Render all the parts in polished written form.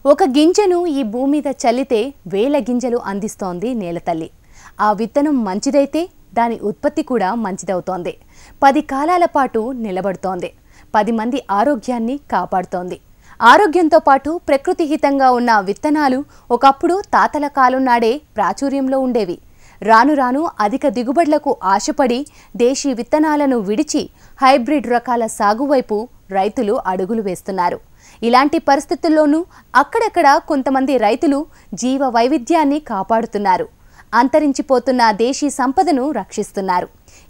ఒక గింజను ఈ భూమి మీద చల్లితే వేల గింజలు అందిస్తోంది నేలతల్లి. ఆ విత్తనం మంచిదైతే దాని ఉత్పత్తి కూడా మంచిదవుతోంది. 10 కాలాల పాటు నిలబడుతోంది. 10 మంది ఆరోగ్యాన్ని కాపాడుతోంది. ఆరోగ్యంతో పాటు ప్రకృతి హితంగా ఉన్న విత్తనాలు ఒకప్పుడు తాతల కాలం నాడే ప్రాచుర్యంలో ఉండేవి. రాను రాను అధిక దిగుబడులకు ఆశపడి దేశీ విత్తనాలను విడిచి హైబ్రిడ్ రకాల సాగు వైపు రైతులు అడుగులు వేస్తున్నారు. ఇలాంటి పరిస్థితుల్లోనూ అక్కడక్కడ కొంతమంది రైతులు జీవ వైవిధ్యాన్ని కాపాడుతున్నారు. అంతరించిపోతున్న దేశీ సంపదను రక్షిస్తున్నారు.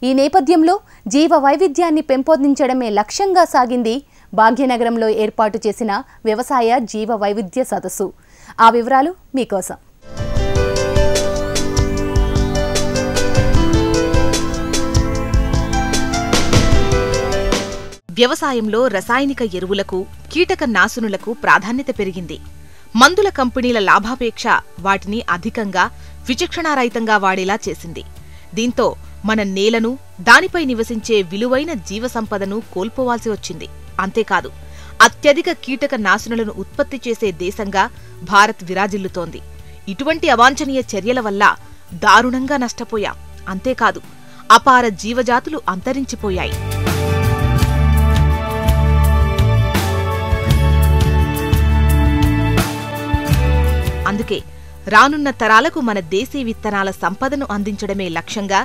ఈ నేపథ్యంలో జీవ వైవిధ్యాన్ని పెంపొందించడమే లక్ష్యంగా సాగింది భాగ్యనగరంలో ఏర్పాటు చేసిన వ్యవసాయ జీవ వైవిధ్య సదస్సు. ఆ వివరాలు మీకోసం. వ్యవసాయంలో రసాయనిక ఎరువులకు, కీటక నాశనులకు ప్రాధాన్యత పెరిగింది. మందుల కంపెనీల లాభాపేక్ష వాటిని అధికంగా, విచక్షణారహితంగా వాడేలా చేసింది. దీంతో మన నేలను, దానిపై నివసించే విలువైన జీవసంపదను కోల్పోవాల్సి వచ్చింది. అంతేకాదు, అత్యధిక కీటక నాశనులను ఉత్పత్తి చేసే దేశంగా భారత్ విరాజిల్లుతోంది. ఇటువంటి అవాంఛనీయ చర్యల వల్ల దారుణంగా నష్టపోయాం. అంతేకాదు, అపార జీవజాతులు అంతరించిపోయాయి. అందుకే రానున్న తరాలకు మన దేశీ విత్తనాల సంపదను అందించడమే లక్ష్యంగా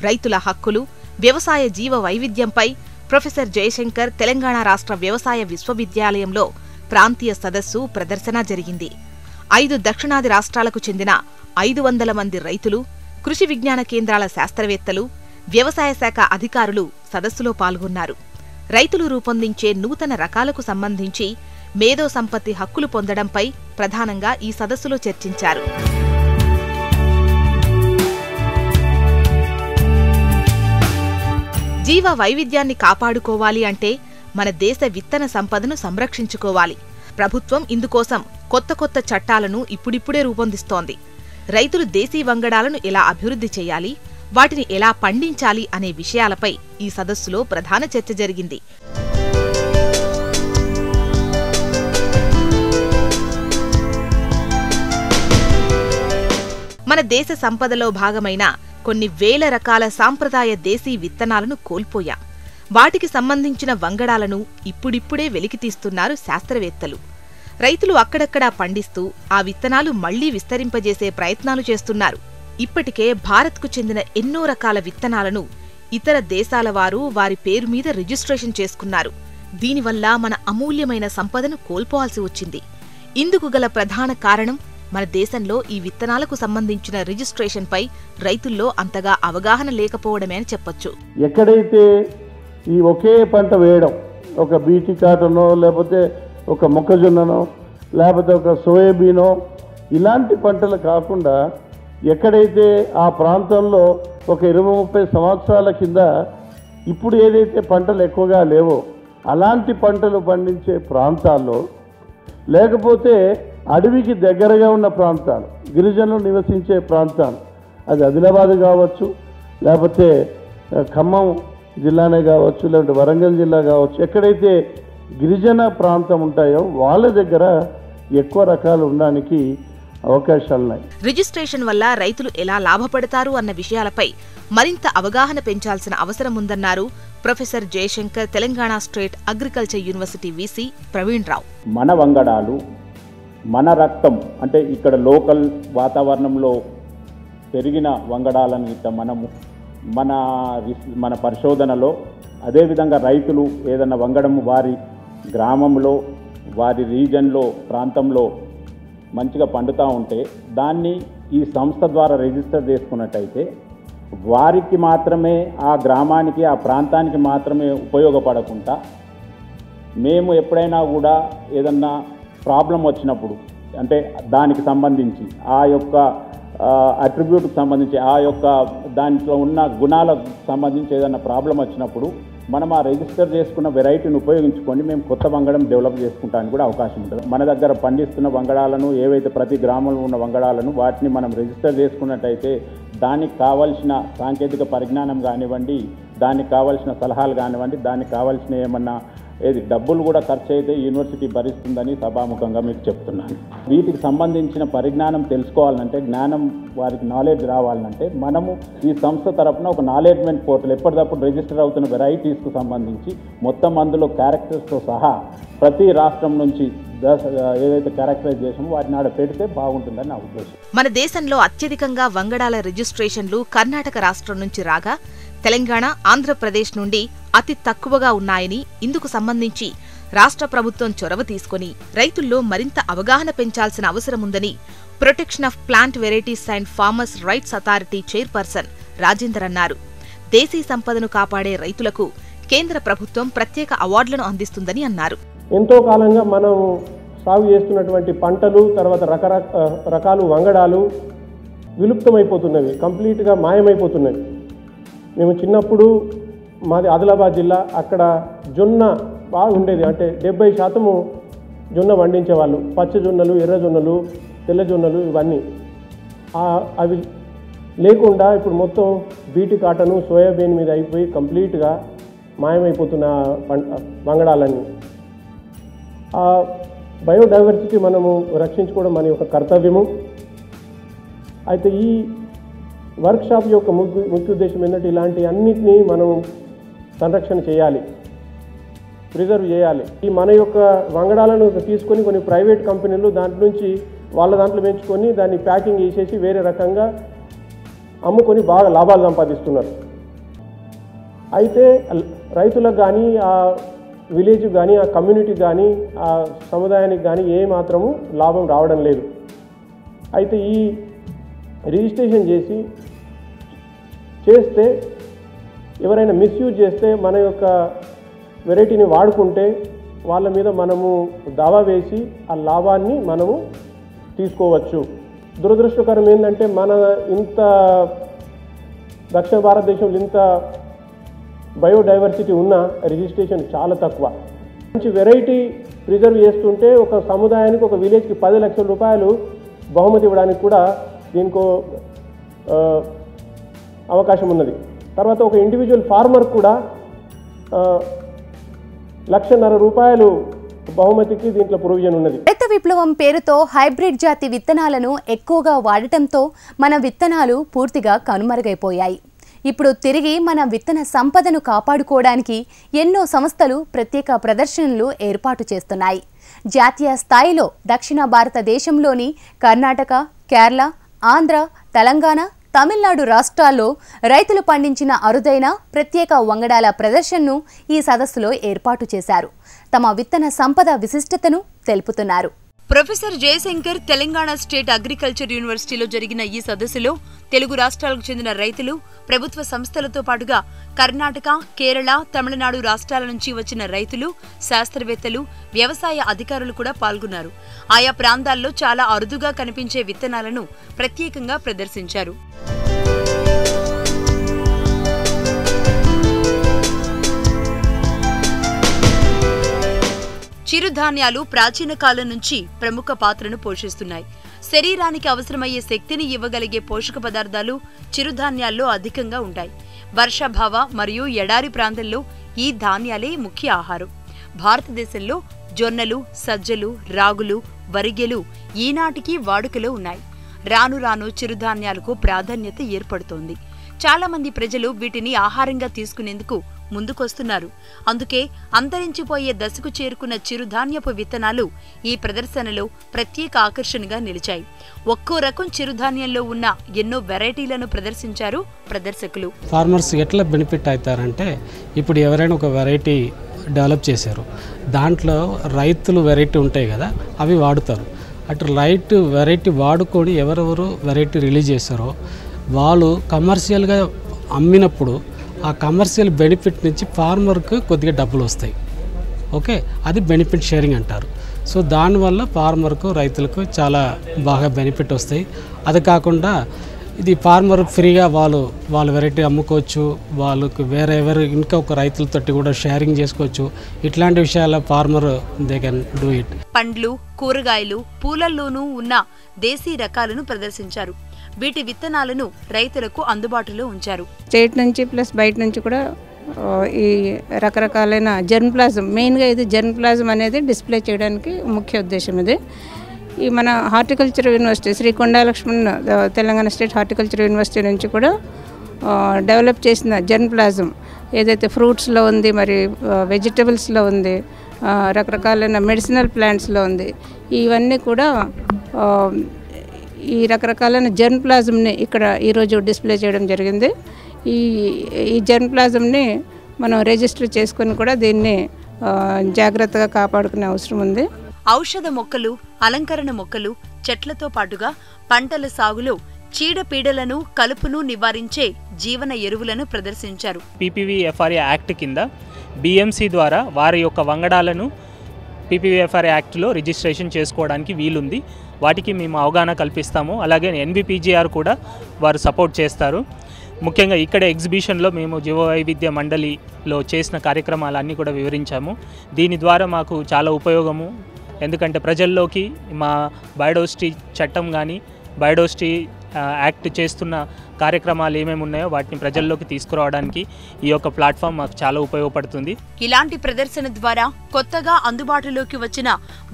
రైతుల హక్కులు, వ్యవసాయ జీవ వైవిధ్యంపై ప్రొఫెసర్ జయశంకర్ తెలంగాణ రాష్ట్ర వ్యవసాయ విశ్వవిద్యాలయంలో ప్రాంతీయ సదస్సు ప్రదర్శన జరిగింది. 5 దక్షిణాది రాష్ట్రాలకు చెందిన 500 మంది రైతులు, కృషి విజ్ఞాన కేంద్రాల శాస్త్రవేత్తలు, వ్యవసాయ శాఖ అధికారులు సదస్సులో పాల్గొన్నారు. రైతులు రూపొందించే నూతన రకాలకు సంబంధించి మేధో సంపత్తి హక్కులు పొందడంపై ప్రధానంగా ఈ సదస్సులో చర్చించారు. జీవ వైవిధ్యాన్ని కాపాడుకోవాలి అంటే మన దేశ విత్తన సంపదను సంరక్షించుకోవాలి. ప్రభుత్వం ఇందుకోసం కొత్త చట్టాలను ఇప్పుడిప్పుడే రూపొందిస్తోంది. రైతులు దేశీ వంగడాలను ఎలా అభివృద్ధి చేయాలి, వాటిని ఎలా పండించాలి అనే విషయాలపై ఈ సదస్సులో ప్రధాన చర్చ జరిగింది. మన దేశ సంపదలో భాగమైన కొన్ని వేల రకాల సాంప్రదాయ దేశీ విత్తనాలను కోల్పోయాం. వాటికి సంబంధించిన వంగడాలను ఇప్పుడిప్పుడే వెలికితీస్తున్నారు శాస్త్రవేత్తలు. రైతులు అక్కడక్కడా పండిస్తూ ఆ విత్తనాలు మళ్లీ విస్తరింపజేసే ప్రయత్నాలు చేస్తున్నారు. ఇప్పటికే భారత్కు చెందిన ఎన్నో రకాల విత్తనాలను ఇతర దేశాల వారు వారి పేరు మీద రిజిస్ట్రేషన్ చేసుకున్నారు. దీనివల్ల మన అమూల్యమైన సంపదను కోల్పోవాల్సి వచ్చింది. ఇందుకు గల ప్రధాన కారణం మన దేశంలో ఈ విత్తనాలకు సంబంధించిన రిజిస్ట్రేషన్పై రైతుల్లో అంతగా అవగాహన లేకపోవడమే అని చెప్పొచ్చు. ఎక్కడైతే ఈ ఒకే పంట వేయడం, ఒక బీటీ కాటనో లేకపోతే ఒక మొక్కజొన్ననో లేకపోతే ఒక సోయాబీనో ఇలాంటి పంటలు కాకుండా ఎక్కడైతే ఆ ప్రాంతంలో ఒక 20-30 సంవత్సరాల కింద ఇప్పుడు ఏదైతే పంటలు ఎక్కువగా లేవో అలాంటి పంటలు పండించే ప్రాంతాల్లో, లేకపోతే అడవికి దగ్గరగా ఉన్న ప్రాంతాలు, గిరిజనులు నివసించే ప్రాంతాలు, అది ఆదిలాబాద్ కావచ్చు, లేకపోతే ఖమ్మం జిల్లానే కావచ్చు, లేకపోతే వరంగల్ జిల్లా కావచ్చు, ఎక్కడైతే గిరిజన ప్రాంతం ఉంటాయో వాళ్ళ దగ్గర ఎక్కువ రకాలు ఉండడానికి అవకాశాలున్నాయి. రిజిస్ట్రేషన్ వల్ల రైతులు ఎలా లాభపడతారు అన్న విషయాలపై మరింత అవగాహన పెంచాల్సిన అవసరం ఉందన్నారు professor Jayashankar Telangana state agriculture university VC Praveen Rao. మన వంగడాలు, మన రక్తం అంటే ఇక్కడ లోకల్ వాతావరణంలో పెరిగిన వంగడాలను ఇట్లా మన పరిశోధనలో, అదేవిధంగా రైతులు ఏదన్నా వంగడం వారి గ్రామంలో, వారి రీజన్లో, ప్రాంతంలో మంచిగా పండుతూ ఉంటే దాన్ని ఈ సంస్థ ద్వారా రిజిస్టర్ చేసుకున్నట్టయితే వారికి మాత్రమే, ఆ గ్రామానికి, ఆ ప్రాంతానికి మాత్రమే ఉపయోగపడకుండా మేము ఎప్పుడైనా కూడా ఏదన్నా ప్రాబ్లం వచ్చినప్పుడు, అంటే దానికి సంబంధించి ఆ యొక్క అట్రిబ్యూట్కి సంబంధించి, ఆ యొక్క దాంట్లో ఉన్న గుణాలకు సంబంధించి ఏదైనా ప్రాబ్లం వచ్చినప్పుడు మనం ఆ రిజిస్టర్ చేసుకున్న వెరైటీని ఉపయోగించుకొని మేము కొత్త వంగడం డెవలప్ చేసుకుంటానికి కూడా అవకాశం ఉంటుంది. మన దగ్గర పండిస్తున్న వంగడాలను, ఏవైతే ప్రతి గ్రామంలో ఉన్న వంగడాలను వాటిని మనం రిజిస్టర్ చేసుకున్నట్టయితే దానికి కావాల్సిన సాంకేతిక పరిజ్ఞానం కానివ్వండి, దానికి కావాల్సిన సలహాలు కానివ్వండి, దానికి కావాల్సిన ఏమన్నా ఏది డబ్బులు కూడా ఖర్చు అయితే యూనివర్సిటీ భరిస్తుందని సభాముఖంగా మీకు చెప్తున్నాను. వీటికి సంబంధించిన పరిజ్ఞానం తెలుసుకోవాలంటే, జ్ఞానం వారికి నాలెడ్జ్ రావాలంటే మనము ఈ సంస్థ తరఫున ఒక నాలెడ్జ్మెంట్ పోర్టల్ ఎప్పటికప్పుడు రిజిస్టర్ అవుతున్న వెరైటీస్కు సంబంధించి మొత్తం అందులో క్యారెక్టర్స్తో సహా ప్రతి రాష్ట్రం నుంచి ఏదైతే క్యారెక్టరైజ్ చేసామో వాటిని ఆడ పెడితే బాగుంటుందని నా ఉద్దేశం. మన దేశంలో అత్యధికంగా వంగడాల రిజిస్ట్రేషన్లు కర్ణాటక రాష్ట్రం నుంచి రాగా, తెలంగాణ, ఆంధ్రప్రదేశ్ నుండి అతి తక్కువగా ఉన్నాయని, ఇందుకు సంబంధించి రాష్ట్ర ప్రభుత్వం చొరవ తీసుకుని రైతుల్లో మరింత అవగాహన పెంచాల్సిన అవసరముందని protection of plant varieties and farmers rights authority chairperson Rajender అన్నారు. దేశీ సంపదను కాపాడే రైతులకు కేంద్ర ప్రభుత్వం ప్రత్యేక అవార్డులను అందిస్తుందని అన్నారు. ఎంతో కాలంగా మనం సాగు చేస్తున్నటువంటి పంటలు, తర్వాత రకరకాలు వంగడాలు విలుప్తమైపోతున్నవి, కంప్లీట్గా మాయమైపోతున్నవి. మేము చిన్నప్పుడు మాది ఆదిలాబాద్ జిల్లా, అక్కడ జొన్న బాగుండేది. అంటే 70% జొన్న పండించేవాళ్ళు. పచ్చ జొన్నలు, ఎర్ర జొన్నలు, తెల్ల జొన్నలు ఇవన్నీ. అవి లేకుండా ఇప్పుడు మొత్తం బీటీ కాటను, సోయాబీన్ మీద అయిపోయి కంప్లీట్గా మాయమైపోతున్న వంగడాలన్నీ. ఆ బయోడైవర్సిటీ మనము రక్షించుకోవడం మన యొక్క కర్తవ్యము. అయితే ఈ వర్క్షాప్ యొక్క ముఖ్య ఉద్దేశం ఏంటంటే ఇలాంటి అన్నిటినీ మనం సంరక్షణ చేయాలి, ప్రిజర్వ్ చేయాలి. ఈ మన యొక్క వంగడాలను తీసుకొని కొన్ని ప్రైవేట్ కంపెనీలు దాంట్లో నుంచి వాళ్ళ దాంట్లో పెంచుకొని దాన్ని ప్యాకింగ్ చేసేసి వేరే రకంగా అమ్ముకొని బాగా లాభాలు సంపాదిస్తున్నారు. అయితే రైతులకు కానీ, ఆ విలేజ్కి కానీ, ఆ కమ్యూనిటీకి కానీ, ఆ సముదాయానికి కానీ ఏ మాత్రము లాభం రావడం లేదు. అయితే ఈ రిజిస్ట్రేషన్ చేస్తే ఎవరైనా మిస్యూజ్ చేస్తే, మన యొక్క వెరైటీని వాడుకుంటే వాళ్ళ మీద మనము దావా వేసి ఆ లాభాన్ని మనము తీసుకోవచ్చు. దురదృష్టకరం ఏంటంటే మన ఇంత దక్షిణ భారతదేశంలో ఇంత బయోడైవర్సిటీ ఉన్న రిజిస్ట్రేషన్ చాలా తక్కువ. మంచి వెరైటీ ప్రిజర్వ్ చేస్తుంటే ఒక సముదాయానికి, ఒక విలేజ్కి 10 లక్షల రూపాయలు బహుమతి ఇవ్వడానికి కూడా దీనికో అవకాశం ఉన్నది. తర్వాత ఒక ఇండివిజువల్ ఫార్మర్ కూడా 1.5 లక్షల రూపాయలు బహుమతికి దీంట్లో ప్రొవిజన్ ఉన్నది. రైతు విప్లవం పేరుతో హైబ్రిడ్ జాతి విత్తనాలను ఎక్కువగా వాడటంతో మన విత్తనాలు పూర్తిగా కనుమరుగైపోయాయి. ఇప్పుడు తిరిగి మన విత్తన సంపదను కాపాడుకోవడానికి ఎన్నో సంస్థలు ప్రత్యేక ప్రదర్శనలు ఏర్పాటు చేస్తున్నాయి. జాతీయ స్థాయిలో దక్షిణ భారతదేశంలోని కర్ణాటక, కేరళ, ఆంధ్ర, తెలంగాణ, తమిళనాడు రాష్ట్రాల్లో రైతులు పండించిన అరుదైన ప్రత్యేక వంగడాల ప్రదర్శనను ఈ సదస్సులో ఏర్పాటు చేశారు. తమ విత్తన సంపద విశిష్టతను తెలుపుతున్నారు. Professor Jayashankar Telangana state agriculture యూనివర్సిటీలో జరిగిన ఈ సదస్సులో తెలుగు రాష్ట్రాలకు చెందిన రైతులు, ప్రభుత్వ సంస్థలతో పాటుగా కర్ణాటక, కేరళ, తమిళనాడు రాష్ట్రాల నుంచి వచ్చిన రైతులు, శాస్త్రవేత్తలు, వ్యవసాయ అధికారులు కూడా పాల్గొన్నారు. ఆయా ప్రాంతాల్లో చాలా అరుదుగా కనిపించే విత్తనాలను ప్రత్యేకంగా ప్రదర్శించారు. చిరుధాన్యాలు ప్రాచీన కాలం నుంచి ప్రముఖ పాత్రను పోషిస్తున్నాయి. శరీరానికి అవసరమయ్యే శక్తిని ఇవ్వగలిగే పోషక పదార్థాలు చిరుధాన్యాల్లో అధికంగా ఉంటాయి. వర్షాభావ మరియు ఎడారి ప్రాంతాల్లో ఈ ధాన్యాలే ముఖ్య ఆహారం. భారతదేశంలో జొన్నలు, సజ్జలు, రాగులు, వరిగెలు ఈనాటికి వాడుకలో ఉన్నాయి. రాను రాను చిరుధాన్యాలకు ప్రాధాన్యత ఏర్పడుతోంది. చాలా మంది ప్రజలు వీటిని ఆహారంగా తీసుకునేందుకు ముందుకొస్తున్నారు. అందుకే అంతరించిపోయే దశకు చేరుకున్న చిరుధాన్యపు విత్తనాలు ఈ ప్రదర్శనలో ప్రత్యేక ఆకర్షణగా నిలిచాయి. ఒక్కో రకం చిరుధాన్యంలో ఉన్న ఎన్నో వెరైటీలను ప్రదర్శించారు ప్రదర్శకులు. ఫార్మర్స్ ఎట్లా బెనిఫిట్ అవుతారంటే, ఇప్పుడు ఎవరైనా ఒక వెరైటీ డెవలప్ చేశారు, దాంట్లో రైతులు వెరైటీ ఉంటాయి కదా, అవి వాడుతారు. అటు వెరైటీ వాడుకొని ఎవరెవరు వెరైటీ రిలీజ్ చేస్తారో వాళ్ళు కమర్షియల్గా అమ్మినప్పుడు ఆ కమర్షియల్ బెనిఫిట్ నుంచి ఫార్మర్కు కొద్దిగా డబ్బులు వస్తాయి. ఓకే, అది బెనిఫిట్ షేరింగ్ అంటారు. సో దానివల్ల ఫార్మర్కు, రైతులకు చాలా బాగా బెనిఫిట్ వస్తాయి. అది కాకుండా ఇది ఫార్మర్ ఫ్రీగా వాళ్ళ వెరైటీ అమ్ముకోవచ్చు, వాళ్ళకు ఎవరు ఇంకా ఒక రైతులతోటి కూడా షేరింగ్ చేసుకోవచ్చు. ఇట్లాంటి విషయాల farmer they can do it. పండ్లు, కూరగాయలు, పూలల్లోనూ ఉన్న దేశీ రకాలను ప్రదర్శించారు. వీటి విత్తనాలను రైతులకు అందుబాటులో ఉంచారు. స్టేట్ నుంచి ప్లస్ బయట నుంచి కూడా ఈ రకరకాలైన జెర్మ్ ప్లాజం, మెయిన్గా ఇది జెర్మ్ ప్లాజం అనేది డిస్ప్లే చేయడానికి ముఖ్య ఉద్దేశం ఇది. ఈ మన horticulture university Srikonda Laxman Telangana state horticulture university నుంచి కూడా డెవలప్ చేసిన జెర్మ్ ప్లాజం ఏదైతే ఫ్రూట్స్లో ఉంది, మరి వెజిటబుల్స్లో ఉంది, రకరకాలైన మెడిసినల్ ప్లాంట్స్లో ఉంది. ఇవన్నీ కూడా ఈ రకరకాలైన జెర్మ్ ప్లాజంని ఇక్కడ ఈరోజు డిస్ప్లే చేయడం జరిగింది. ఈ జెర్మ్ ప్లాజంని మనం రిజిస్టర్ చేసుకొని కూడా దీన్ని జాగ్రత్తగా కాపాడుకునే అవసరం ఉంది. ఔషధ మొక్కలు, అలంకరణ మొక్కలు, చెట్లతో పాటుగా పంటల సాగులో చీడపీడలను, కలుపును నివారించే జీవన ఎరువులను ప్రదర్శించారు. PPVFRA యాక్ట్ కింద BMC ద్వారా వారి యొక్క వంగడాలను PPVFRA యాక్ట్లో రిజిస్ట్రేషన్ చేసుకోవడానికి వీలుంది. వాటికి మేము అవగాహన కల్పిస్తాము. అలాగే NBPGR కూడా వారు సపోర్ట్ చేస్తారు. ముఖ్యంగా ఇక్కడ ఎగ్జిబిషన్లో మేము జీవవైవిధ్య మండలిలో చేసిన కార్యక్రమాలన్నీ కూడా వివరించాము. దీని ద్వారా మాకు చాలా ఉపయోగము. ఎందుకంటే ప్రజల్లోకి మా బయోడైవర్సిటీ చట్టం కానీ బయోడైవర్సిటీ యాక్ట్ చేస్తున్న కార్యక్రమాలు ఏమేమి ఉన్నాయో వాటిని ప్రజల్లోకి తీసుకురావడానికి ఈ యొక్క ప్లాట్ఫామ్ మాకు చాలా ఉపయోగపడుతుంది. ఇలాంటి ప్రదర్శన ద్వారా కొత్తగా అందుబాటులోకి వచ్చిన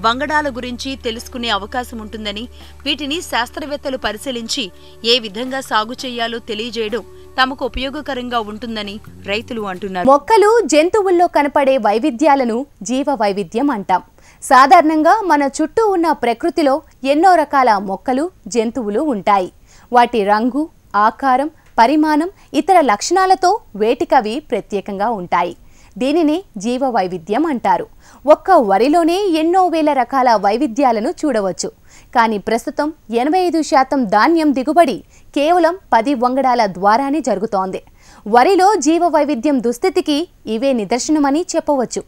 వంగడాల గురించి తెలుసుకునే అవకాశం ఉంటుందని, వీటిని శాస్త్రవేత్తలు పరిశీలించి ఏ విధంగా సాగు చేయాలో తెలియజేయడం తమకు ఉపయోగకరంగా ఉంటుందని రైతులు అంటున్నారు. మొక్కలు, జంతువుల్లో కనపడే వైవిధ్యాలను జీవ వైవిధ్యం అంటాం. సాధారణంగా మన చుట్టూ ఉన్న ప్రకృతిలో ఎన్నో రకాల మొక్కలు, జంతువులు ఉంటాయి. వాటి రంగు, ఆకారం, పరిమాణం, ఇతర లక్షణాలతో వేటికవి ప్రత్యేకంగా ఉంటాయి. దీనిని జీవ వైవిధ్యం అంటారు. ఒక్క వరిలోనే ఎన్నో వేల రకాల వైవిధ్యాలను చూడవచ్చు. కానీ ప్రస్తుతం 85% ధాన్యం దిగుబడి కేవలం 10 వంగడాల ద్వారానే జరుగుతోంది. వరిలో జీవ వైవిధ్యం దుస్థితికి ఇవే నిదర్శనమని చెప్పవచ్చు.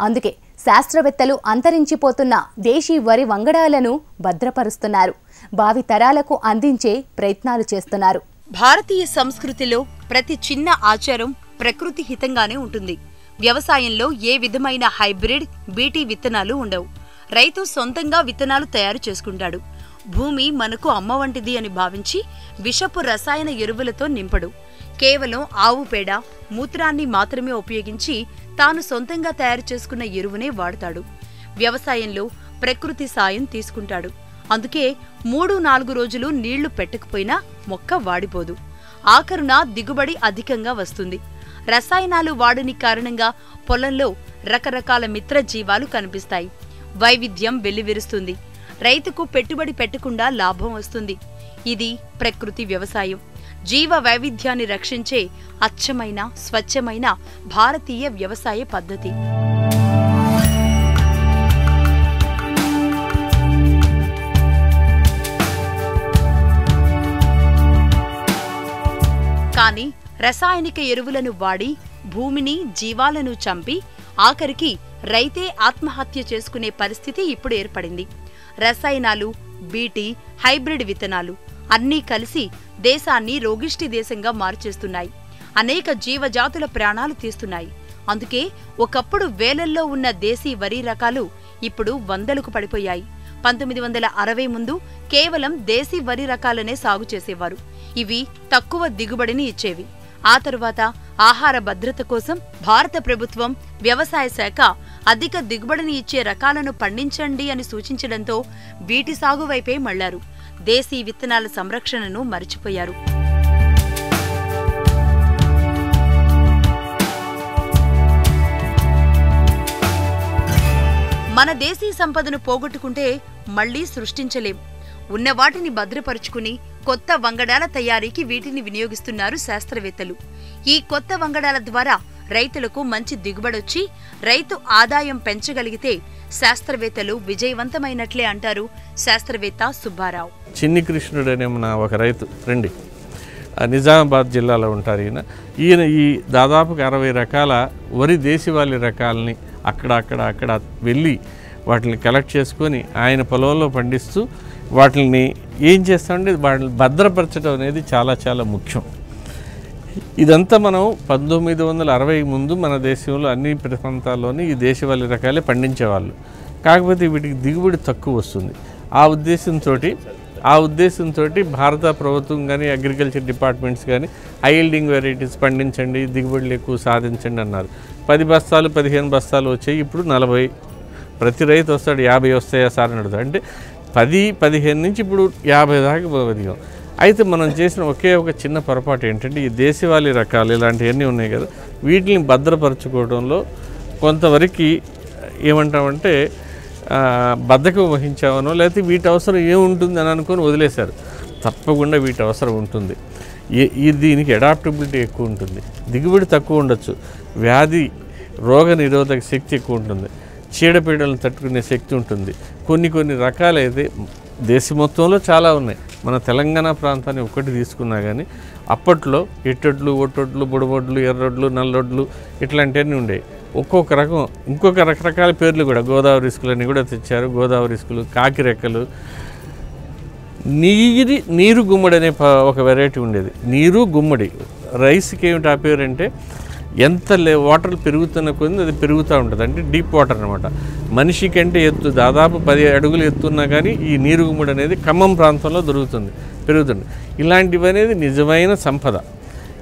అందుకే శాస్త్రవేత్తలు అంతరించిపోతున్న దేశీ వరి వంగడాలను భద్రపరుస్తున్నారు. భావి తరాలకు అందించే ప్రయత్నాలు చేస్తున్నారు. భారతీయ సంస్కృతిలో ప్రతి చిన్న ఆచారం ప్రకృతి హితంగానే ఉంటుంది. వ్యవసాయంలో ఏ విధమైన హైబ్రిడ్, బీటీ విత్తనాలు ఉండవు. రైతు సొంతంగా విత్తనాలు తయారు చేసుకుంటాడు. భూమి మనకు అమ్మ వంటిది అని భావించి విషపు రసాయన ఎరువులతో నింపడు. కేవలం ఆవు పేడ, మూత్రాన్ని మాత్రమే ఉపయోగించి తాను సొంతంగా తయారు చేసుకున్న ఎరువునే వాడతాడు. వ్యవసాయంలో ప్రకృతి సాయం తీసుకుంటాడు. అందుకే 3-4 రోజులు నీళ్లు పెట్టకపోయినా మొక్క వాడిపోదు. ఆఖరున దిగుబడి అధికంగా వస్తుంది. రసాయనాలు వాడని కారణంగా పొలంలో రకరకాల మిత్ర జీవాలు కనిపిస్తాయి. వైవిధ్యం వెల్లివిరుస్తుంది. రైతుకు పెట్టుబడి పెట్టకుండా లాభం వస్తుంది. ఇది ప్రకృతి వ్యవసాయం. జీవ వైవిధ్యాన్ని రక్షించే అచ్చమైన, స్వచ్ఛమైన భారతీయ వ్యవసాయ పద్ధతి. కానీ రసాయనిక ఎరువులను వాడి భూమిని, జీవాలను చంపి ఆఖరికి రైతే ఆత్మహత్య చేసుకునే పరిస్థితి ఇప్పుడు ఏర్పడింది. రసాయనాలు, బీటీ, హైబ్రిడ్ విత్తనాలు అన్నీ కలిసి దేశాన్ని రోగిష్టి దేశంగా మార్చేస్తున్నాయి. అనేక జీవజాతుల ప్రాణాలు తీస్తున్నాయి. అందుకే ఒకప్పుడు వేలల్లో ఉన్న దేశీ వరి రకాలు ఇప్పుడు వందలకు పడిపోయాయి. 1960 ముందు కేవలం దేశీ వరి రకాలనే సాగు చేసేవారు. ఇవి తక్కువ దిగుబడిని ఇచ్చేవి. ఆ తరువాత ఆహార భద్రత కోసం భారత ప్రభుత్వం, వ్యవసాయ శాఖ అధిక దిగుబడిని ఇచ్చే రకాలను పండించండి అని సూచించడంతో వీటి సాగు వైపే మళ్లారు. దేశీ విత్తనాల సంరక్షణను మరిచిపోయారు. మన దేశీ సంపదను పోగొట్టుకుంటే మళ్లీ సృష్టించలేం. ఉన్న వాటిని భద్రపరుచుకుని కొత్త వంగడాల తయారీకి వీటిని వినియోగిస్తున్నారు శాస్త్రవేత్తలు. ఈ కొత్త వంగడాల ద్వారా రైతులకు మంచి దిగుబడొచ్చి రైతు ఆదాయం పెంచగలిగితే శాస్త్రవేత్తలు విజయవంతమైనట్లే అంటారు శాస్త్రవేత్త సుబ్బారావు. చిన్ని కృష్ణుడు అనే ఒక రైతు రండి, నిజామాబాద్ జిల్లాలో ఉంటారు. ఈయన ఈ దాదాపుగా 60 రకాల వరి దేశవాళీ రకాలని అక్కడ వెళ్ళి వాటిని కలెక్ట్ చేసుకొని ఆయన పొలంలో పండిస్తూ వాటిని ఏం చేస్తామంటే వాటిని భద్రపరచడం అనేది చాలా చాలా ముఖ్యం. ఇదంతా మనం 1960 ముందు మన దేశంలో అన్ని ప్రాంతాల్లోని ఈ దేశవాళీ రకాలే పండించేవాళ్ళు. కాకపోతే వీటికి దిగుబడి తక్కువ వస్తుంది. ఆ ఉద్దేశంతో భారత ప్రభుత్వం కానీ, అగ్రికల్చర్ డిపార్ట్మెంట్స్ కానీ హైల్డింగ్ వెరైటీస్ పండించండి, దిగుబడులు ఎక్కువ సాధించండి అన్నారు. 10 బస్తాలు 15 బస్తాలు వచ్చాయి, ఇప్పుడు 40. ప్రతి రైతు వస్తాడు 50 వస్తాయా సార్ అని అడుగుతాడు. అంటే 10-15 నుంచి ఇప్పుడు 50 దాకా ఎదిగాం. అయితే మనం చేసిన ఒకే ఒక చిన్న పొరపాటు ఏంటంటే ఈ దేశవాళీ రకాలు ఇలాంటివన్నీ ఉన్నాయి కదా, వీటిని భద్రపరచుకోవడంలో కొంతవరకు ఏమంటామంటే బద్ధకం వహించామనో లేకపోతే వీటి అవసరం ఏముంటుంది అని అనుకొని వదిలేశారు. తప్పకుండా వీటి అవసరం ఉంటుంది. దీనికి అడాప్టబిలిటీ ఎక్కువ ఉంటుంది, దిగుబడి తక్కువ ఉండొచ్చు, వ్యాధి రోగ నిరోధక శక్తి ఎక్కువ ఉంటుంది, చీడపీడలను తట్టుకునే శక్తి ఉంటుంది. కొన్ని రకాలైతే దేశం మొత్తంలో చాలా ఉన్నాయి. మన తెలంగాణ ప్రాంతాన్ని ఒక్కటి తీసుకున్నా కానీ అప్పట్లో ఎట్టొడ్లు, ఒట్టొడ్లు, బుడబొడ్లు, ఎర్రొడ్లు, నల్లొడ్లు ఇట్లాంటివన్నీ ఉండేవి. ఒక్కొక్క రకం ఇంకొక రకరకాల పేర్లు కూడా, గోదావరి ఇసుకలని కూడా తెచ్చారు. గోదావరి ఇసుకలు, కాకిరెక్కలు, నీరు గుమ్మడి అనే ఒక వెరైటీ ఉండేది. నీరు గుమ్మడి రైస్కి ఏమిటి ఆ పేరు అంటే ఎంత వాటర్ పెరుగుతున్న కొద్ది అది పెరుగుతూ ఉంటుంది. అంటే డీప్ వాటర్ అనమాట. మనిషి కంటే ఎత్తు దాదాపు 10 అడుగులు ఎత్తున్నా కానీ ఈ నీరు గుమ్మడి అనేది ఖమ్మం ప్రాంతంలో పెరుగుతుంది. ఇలాంటివి అనేది నిజమైన సంపద.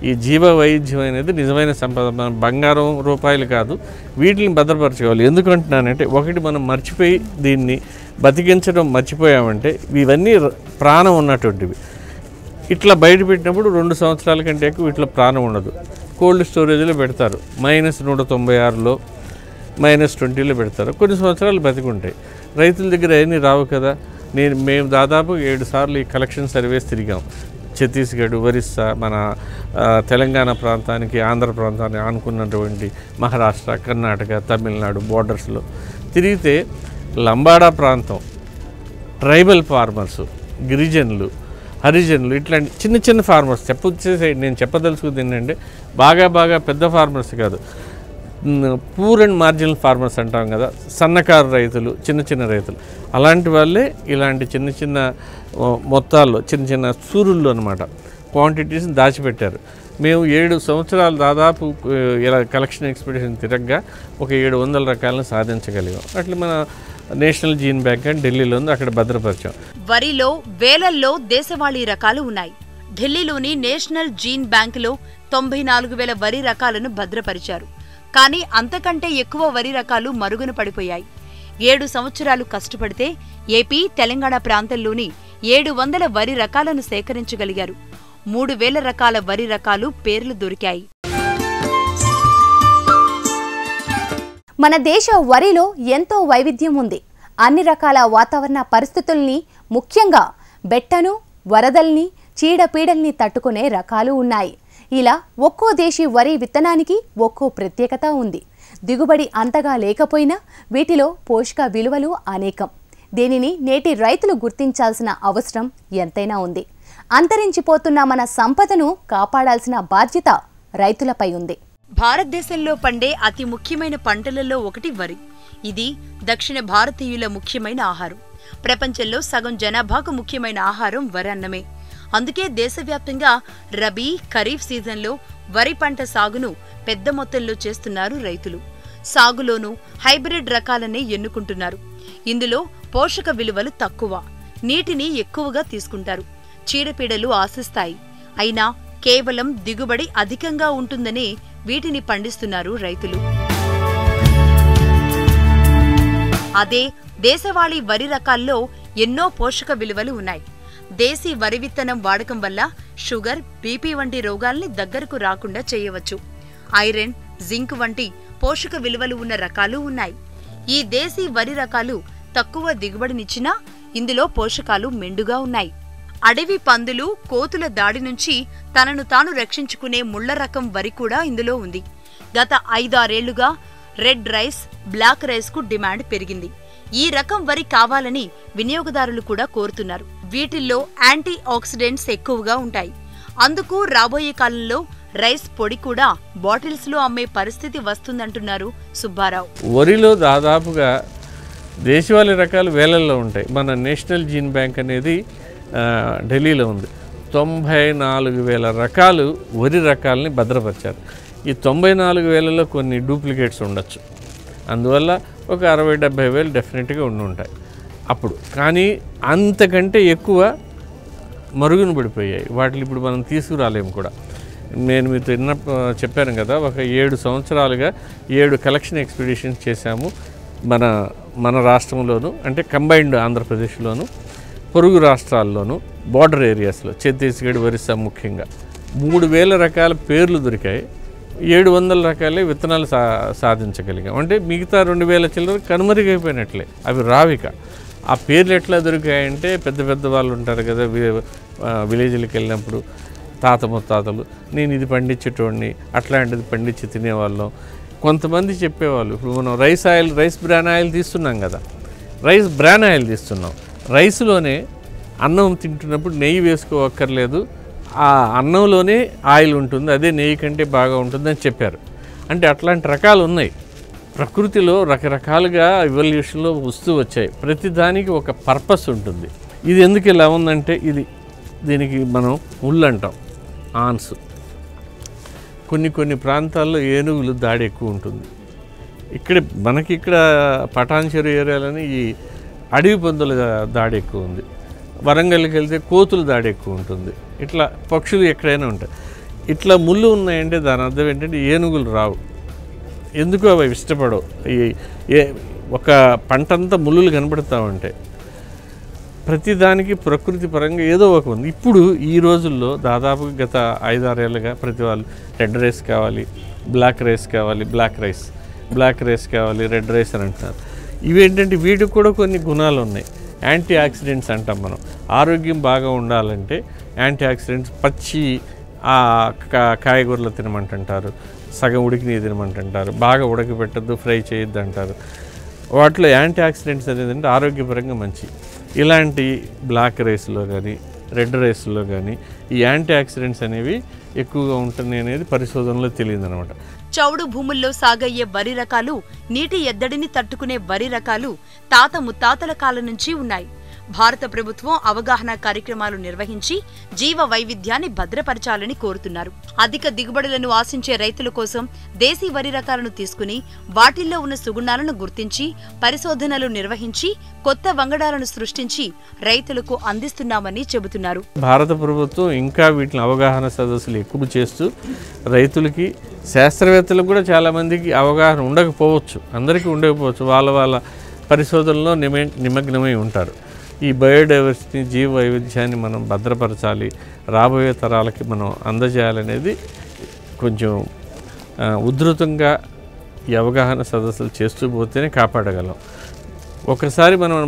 ఈ జీవ వైవిధ్యం అనేది నిజమైన సంపద. మనం బంగారం రూపాయలు కాదు, వీటిని భద్రపరచుకోవాలి. ఎందుకంటున్నానంటే ఒకటి మనం మర్చిపోయి దీన్ని బతికించడం మర్చిపోయామంటే ఇవన్నీ ప్రాణం ఉన్నటువంటివి. ఇట్లా బయట పెట్టినప్పుడు 2 సంవత్సరాల కంటే ఎక్కువ ఇట్లా ప్రాణం ఉండదు. కోల్డ్ స్టోరేజ్లో పెడతారు, -196లో -20లో పెడతారు. కొన్ని సంవత్సరాలు బతికుంటాయి. రైతుల దగ్గర అవన్నీ రావు కదా. మేము దాదాపు 7 సార్లు ఈ కలెక్షన్ సర్వేస్ తిరిగాం. ఛత్తీస్గఢ్, ఒరిస్సా, మన తెలంగాణ ప్రాంతానికి, ఆంధ్ర ప్రాంతాన్ని ఆనుకున్నటువంటి మహారాష్ట్ర, కర్ణాటక, తమిళనాడు బోర్డర్స్లో తిరిగితే లంబాడా ప్రాంతం, ట్రైబల్ ఫార్మర్సు, గిరిజనులు, హరిజనులు ఇట్లాంటి చిన్న ఫార్మర్స్ నేను చెప్పదలుచుకుంది ఏంటంటే బాగా పెద్ద ఫార్మర్స్ కాదు, పూర్ అండ్ మార్జినల్ ఫార్మర్స్ అంటాం కదా, సన్నకారు రైతులు, చిన్న రైతులు, అలాంటి వాళ్ళే ఇలాంటి చిన్న మొత్తాల్లో చిన్న సూరుల్లో అనమాట క్వాంటిటీస్ని దాచిపెట్టారు. మేము 7 సంవత్సరాలు దాదాపు ఇలా కలెక్షన్ ఎక్స్పెడిషన్ తిరగ్గా ఒక 700 రకాలను సాధించగలిగాం. అట్లా మన నేషనల్ జీన్ బ్యాంక్ అని ఢిల్లీలో ఉంది, అక్కడ భద్రపరిచాం. వరిలో వేలల్లో దేశవాళీ రకాలు ఉన్నాయి. ఢిల్లీలోని నేషనల్ జీన్ బ్యాంకులో 94,000 వరి రకాలను భద్రపరిచారు. కానీ అంతకంటే ఎక్కువ వరి రకాలు మరుగున పడిపోయాయి. 7 సంవత్సరాలు కష్టపడితే ఏపీ, తెలంగాణ ప్రాంతంలోని 700 వరి రకాలను సేకరించగలిగారు. 3,000 రకాల వరి రకాలు పేర్లు దొరికాయి. మన దేశ వరిలో ఎంతో వైవిధ్యం ఉంది. అన్ని రకాల వాతావరణ పరిస్థితుల్ని, ముఖ్యంగా బెట్టను, వరదల్ని, చీడపీడల్ని తట్టుకునే రకాలు ఉన్నాయి. ఇలా ఒక్కో దేశీ వరి విత్తనానికి ఒక్కో ప్రత్యేకత ఉంది. దిగుబడి అంతగా లేకపోయినా వీటిలో పోషక విలువలు అనేకం. దీనిని నేటి రైతులు గుర్తించాల్సిన అవసరం ఎంతైనా ఉంది. అంతరించిపోతున్న మన సంపదను కాపాడాల్సిన బాధ్యత రైతులపై ఉంది. భారతదేశంలో పండే అతి ముఖ్యమైన పంటలలో ఒకటి వరి. ఇది దక్షిణ భారతీయుల ముఖ్యమైన ఆహారం. ప్రపంచంలో సగం జనాభాకు ముఖ్యమైన ఆహారం వరి అన్నమే. అందుకే దేశవ్యాప్తంగా రబీ, ఖరీఫ్ సీజన్లో వరి పంట సాగును పెద్ద మొత్తంలో చేస్తున్నారు రైతులు. సాగులోనూ హైబ్రిడ్ రకాలనే ఎన్నుకుంటున్నారు. ఇందులో పోషక విలువలు తక్కువ, నీటిని ఎక్కువగా తీసుకుంటారు, చీడపీడలు ఆశిస్తాయి. అయినా కేవలం దిగుబడి అధికంగా ఉంటుందనే వీటిని పండిస్తున్నారు రైతులు. అదే దేశవాళీ వరి రకాల్లో ఎన్నో పోషక విలువలు ఉన్నాయి. దేశీ వరి విత్తనం వాడకం వల్ల షుగర్, బీపీ వంటి రోగాల్ని దగ్గరకు రాకుండా చేయవచ్చు. ఐరన్, జింక్ వంటి పోషక విలువలు ఉన్న రకాలు ఉన్నాయి. ఈ దేశీ వరి రకాలు తక్కువ దిగుబడినిచ్చినా ఇందులో పోషకాలు మెండుగా ఉన్నాయి. అడవి పందులు, కోతుల దాడి నుంచి తనను తాను రక్షించుకునే ముళ్ల రకం వరి కూడా ఇందులో ఉంది. గత 5-6 ఏళ్లుగా రెడ్ రైస్, బ్లాక్ రైస్ కు డిమాండ్ పెరిగింది. ఈ రకం వరి కావాలని వినియోగదారులు కూడా కోరుతున్నారు. వీటిల్లో యాంటీ ఆక్సిడెంట్స్ ఎక్కువగా ఉంటాయి. అందుకు రాబోయే కాలంలో రైస్ పొడి కూడా బాటిల్స్ లో అమ్మే పరిస్థితి వస్తుందంటున్నారు సుబ్బారావు. వరిలో దాదాపుగా దేశవాళీ రకాలు వేలల్లో ఉంటాయి. మన నేషనల్ జీన్ బ్యాంక్ అనేది ఢిల్లీలో ఉంది. 94,000 రకాలు వరి రకాలని భద్రపరిచారు. ఈ 94,000లో కొన్ని డూప్లికేట్స్ ఉండొచ్చు. అందువల్ల ఒక 60,000-70,000 డెఫినెట్గా ఉంటాయి అప్పుడు. కానీ అంతకంటే ఎక్కువ మరుగున పడిపోయాయి. వాటిని ఇప్పుడు మనం తీసుకురాలేము కూడా. నేను మీతో చెప్పాను కదా, ఒక 7 సంవత్సరాలుగా 7 కలెక్షన్ ఎక్స్పిడిషన్స్ చేశాము మన రాష్ట్రంలోను, అంటే కంబైన్డ్ ఆంధ్రప్రదేశ్లోను, పొరుగు రాష్ట్రాల్లోనూ, బార్డర్ ఏరియాస్లో ఛత్తీస్గఢ్, ఒరిస్సా ముఖ్యంగా 3000 రకాల పేర్లు దొరికాయి. 700 రకాలే విత్తనాలు సాధించగలిగాం. అంటే మిగతా 2000 చిల్లర కనుమరుగైపోయినట్లే, అవి రావిక. ఆ పేర్లు ఎట్లా దొరికాయంటే పెద్ద పెద్ద వాళ్ళు ఉంటారు కదా విలేజ్లకు వెళ్ళినప్పుడు, తాత ముత్తాతలు, నేను ఇది పండించేటోడిని, అట్లాంటిది పండించి తినేవాళ్ళం. కొంతమంది చెప్పేవాళ్ళు, ఇప్పుడు మనం రైస్ బ్రాన్ ఆయిల్ తీస్తున్నాం కదా, రైస్ బ్రాన్ ఆయిల్ తీస్తున్నాం, రైస్లోనే అన్నం తింటున్నప్పుడు నెయ్యి వేసుకోవక్కర్లేదు, ఆ అన్నంలోనే ఆయిల్ ఉంటుంది, అదే నెయ్యి కంటే బాగా ఉంటుందని చెప్పారు. అంటే అట్లాంటి రకాలు ఉన్నాయి. ప్రకృతిలో రకరకాలుగా ఎవల్యూషన్లో వస్తూ వచ్చాయి. ప్రతిదానికి ఒక పర్పస్ ఉంటుంది. ఇది ఎందుకు ఇలా ఉందంటే, దీనికి మనం ముళ్ళు అంటాం, ఆన్స్. కొన్ని ప్రాంతాల్లో ఏనుగులు దాడి ఎక్కువ ఉంటుంది. మనకి పటాన్ చెరు ఏరియాలని ఈ అడవి పందుల దాడి ఎక్కువ ఉంది. వరంగల్కి వెళ్తే కోతుల దాడి ఎక్కువ ఉంటుంది. ఇట్లా పక్షులు ఎక్కడైనా ఉంటాయి. ఇట్లా ముళ్ళు ఉన్నాయంటే దాని అర్థం ఏంటంటే ఏనుగులు రావు. ఎందుకు అవి ఇష్టపడవు. ఒక పంటంతా ముళ్ళులు కనబడుతూ ఉంటాయి. ప్రతిదానికి ప్రకృతి పరంగా ఏదో ఒక ఉంది. ఇప్పుడు ఈ రోజుల్లో దాదాపు గత 5-6 ఏళ్ళుగా ప్రతి వాళ్ళు రెడ్ రైస్ కావాలి, బ్లాక్ రైస్ కావాలి, బ్లాక్ రైస్ కావాలి, రెడ్ రైస్ అని అంటున్నారు. ఇవేంటంటే వీటికి కూడా కొన్ని గుణాలు ఉన్నాయి. యాంటీ ఆక్సిడెంట్స్ అంటాం మనం. ఆరోగ్యం బాగా ఉండాలంటే యాంటీ ఆక్సిడెంట్స్, పచ్చి కాయగూరలు తినమంటుంటారు, సగం ఉడికిని తినమంటుంటారు, బాగా ఉడకబెట్టద్దు, ఫ్రై చేయొద్దు అంటారు. వాటిలో యాంటీ ఆక్సిడెంట్స్ అనేది అంటే ఆరోగ్యపరంగా మంచి. ఇలాంటి బ్లాక్ రైస్లో కానీ రెడ్ రైస్లో కానీ ఈ యాంటీ ఆక్సిడెంట్స్ అనేవి ఎక్కువగా ఉంటున్నాయి అనేది పరిశోధనలో తెలియదు అనమాట. చౌడు భూముల్లో సాగయ్యే వరి రకాలు, నీటి ఎద్దడిని తట్టుకునే వరి రకాలు తాత ముత్తాతల కాలం నుంచి ఉన్నాయి. భారత ప్రభుత్వం అవగాహన కార్యక్రమాలు నిర్వహించి జీవ వైవిధ్యాన్ని భద్రపరచాలని కోరుతున్నారు. అధిక దిగుబడులను ఆశించే రైతుల కోసం దేశీ వరి రకాలను తీసుకుని వాటిల్లో ఉన్న సుగుణాలను గుర్తించి పరిశోధనలు నిర్వహించి కొత్త వంగడాలను సృష్టించి రైతులకు అందిస్తున్నామని చెబుతున్నారు. భారత ప్రభుత్వం ఇంకా వీటిని అవగాహన సదస్సులు ఎక్కువ చేస్తూ రైతులకి, శాస్త్రవేత్తలకు కూడా చాలామందికి అవగాహన ఉండకపోవచ్చు, అందరికీ ఉండకపోవచ్చు, వాళ్ళ పరిశోధనలో నిమగ్నమై ఉంటారు. ఈ బయోడైవర్సిటీ, జీవ వైవిధ్యాన్ని మనం భద్రపరచాలి, రాబోయే తరాలకి మనం అందజేయాలనేది కొంచెం ఉధృతంగా ఈ అవగాహన సదస్సులు చేస్తూ పోతేనే కాపాడగలం. ఒకసారి మనం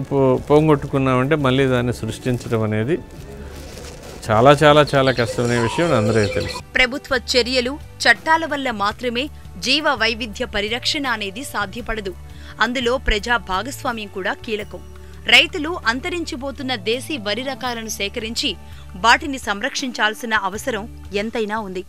పోగొట్టుకున్నామంటే మళ్ళీ దాన్ని సృష్టించడం అనేది చాలా చాలా చాలా కష్టమైన విషయం అందరికీ తెలుసు. ప్రభుత్వ చర్యలు, చట్టాల వల్ల మాత్రమే జీవ వైవిధ్య పరిరక్షణ అనేది సాధ్యపడదు. అందులో ప్రజా భాగస్వామ్యం కూడా కీలకం. రైతులు అంతరించిపోతున్న దేశీ వరి రకాలను సేకరించి వాటిని సంరక్షించాల్సిన అవసరం ఎంతైనా ఉంది.